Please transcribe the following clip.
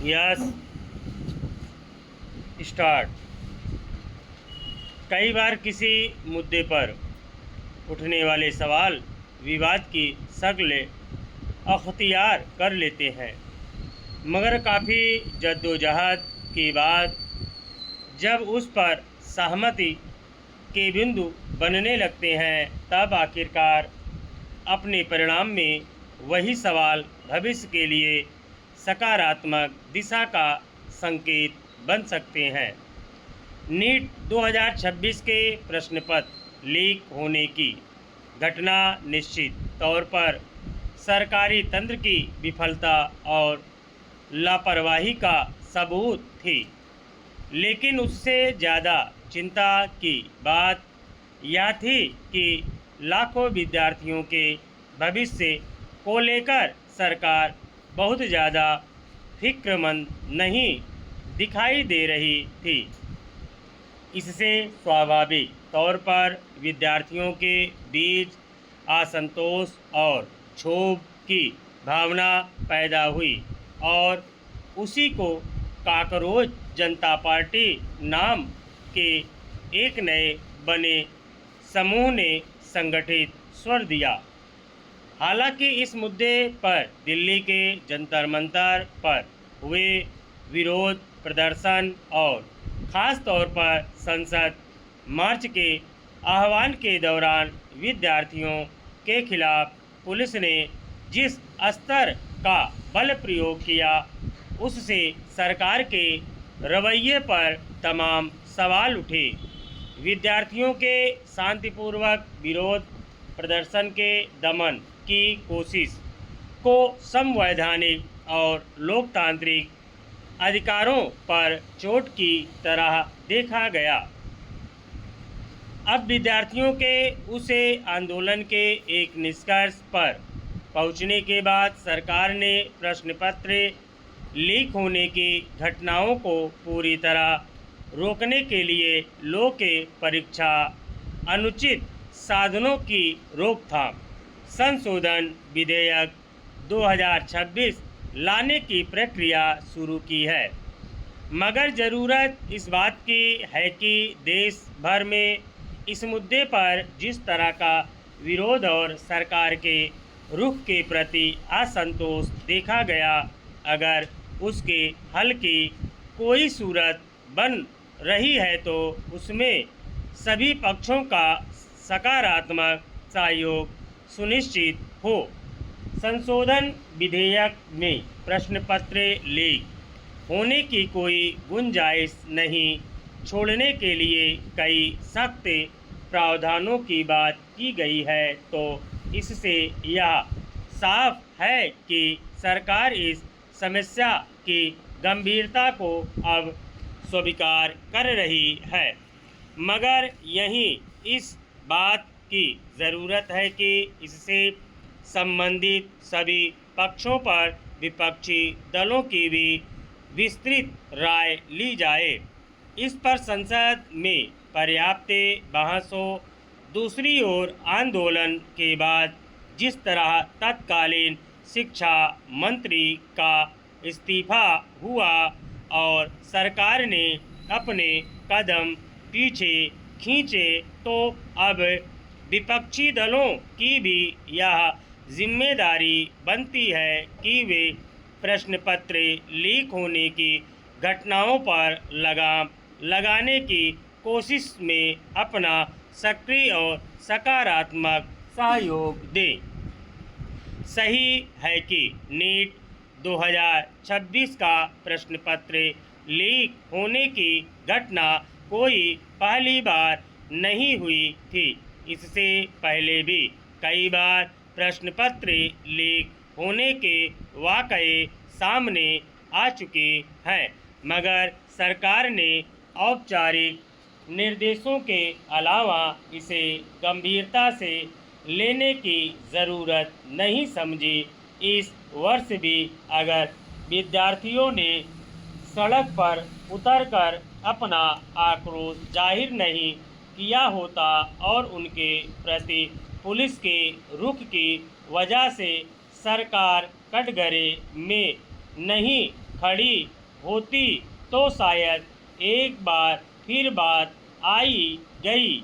Yes start. कई बार किसी मुद्दे पर उठने वाले सवाल विवाद की शक्ल अख्तियार कर लेते हैं, मगर काफ़ी जद्दोजहद के बाद जब उस पर सहमति के बिंदु बनने लगते हैं, तब आखिरकार अपने परिणाम में वही सवाल भविष्य के लिए सकारात्मक दिशा का संकेत बन सकते हैं। नीट 2026 के प्रश्न पत्र लीक होने की घटना निश्चित तौर पर सरकारी तंत्र की विफलता और लापरवाही का सबूत थी, लेकिन उससे ज़्यादा चिंता की बात यह थी कि लाखों विद्यार्थियों के भविष्य को लेकर सरकार बहुत ज़्यादा फिक्रमंद नहीं दिखाई दे रही थी। इससे स्वाभाविक तौर पर विद्यार्थियों के बीच असंतोष और क्षोभ की भावना पैदा हुई और उसी को काकरोच जनता पार्टी नाम के एक नए बने समूह ने संगठित स्वर दिया। हालांकि इस मुद्दे पर दिल्ली के जंतर मंतर पर हुए विरोध प्रदर्शन और ख़ास तौर पर संसद मार्च के आह्वान के दौरान विद्यार्थियों के खिलाफ पुलिस ने जिस स्तर का बल प्रयोग किया, उससे सरकार के रवैये पर तमाम सवाल उठे। विद्यार्थियों के शांतिपूर्वक विरोध प्रदर्शन के दमन की कोशिश को संवैधानिक और लोकतांत्रिक अधिकारों पर चोट की तरह देखा गया। अब विद्यार्थियों के उसे आंदोलन के एक निष्कर्ष पर पहुंचने के बाद सरकार ने प्रश्न पत्र लीक होने की घटनाओं को पूरी तरह रोकने के लिए लॉ के परीक्षा अनुचित साधनों की रोकथाम संशोधन विधेयक 2026 लाने की प्रक्रिया शुरू की है। मगर ज़रूरत इस बात की है कि देश भर में इस मुद्दे पर जिस तरह का विरोध और सरकार के रुख के प्रति असंतोष देखा गया, अगर उसके हल की कोई सूरत बन रही है तो उसमें सभी पक्षों का सकारात्मक सहयोग सुनिश्चित हो। संशोधन विधेयक में प्रश्न पत्र लीक होने की कोई गुंजाइश नहीं छोड़ने के लिए कई सख्त प्रावधानों की बात की गई है, तो इससे यह साफ है कि सरकार इस समस्या की गंभीरता को अब स्वीकार कर रही है। मगर यहीं इस बात की ज़रूरत है कि इससे संबंधित सभी पक्षों पर विपक्षी दलों की भी विस्तृत राय ली जाए। इस पर संसद में पर्याप्त बहस हो। दूसरी ओर आंदोलन के बाद जिस तरह तत्कालीन शिक्षा मंत्री का इस्तीफा हुआ और सरकार ने अपने कदम पीछे खींचे, तो अब विपक्षी दलों की भी यह जिम्मेदारी बनती है कि वे प्रश्न पत्र लीक होने की घटनाओं पर लगाम लगाने की कोशिश में अपना सक्रिय और सकारात्मक सहयोग दें। सही है कि नीट 2026 का प्रश्न पत्र लीक होने की घटना कोई पहली बार नहीं हुई थी। इससे पहले भी कई बार प्रश्न पत्र लीक होने के वाक़ये सामने आ चुके हैं, मगर सरकार ने औपचारिक निर्देशों के अलावा इसे गंभीरता से लेने की ज़रूरत नहीं समझी। इस वर्ष भी अगर विद्यार्थियों ने सड़क पर उतरकर अपना आक्रोश जाहिर नहीं किया होता और उनके प्रति पुलिस के रुख की वजह से सरकार कटघरे में नहीं खड़ी होती तो शायद एक बार फिर बात आई गई।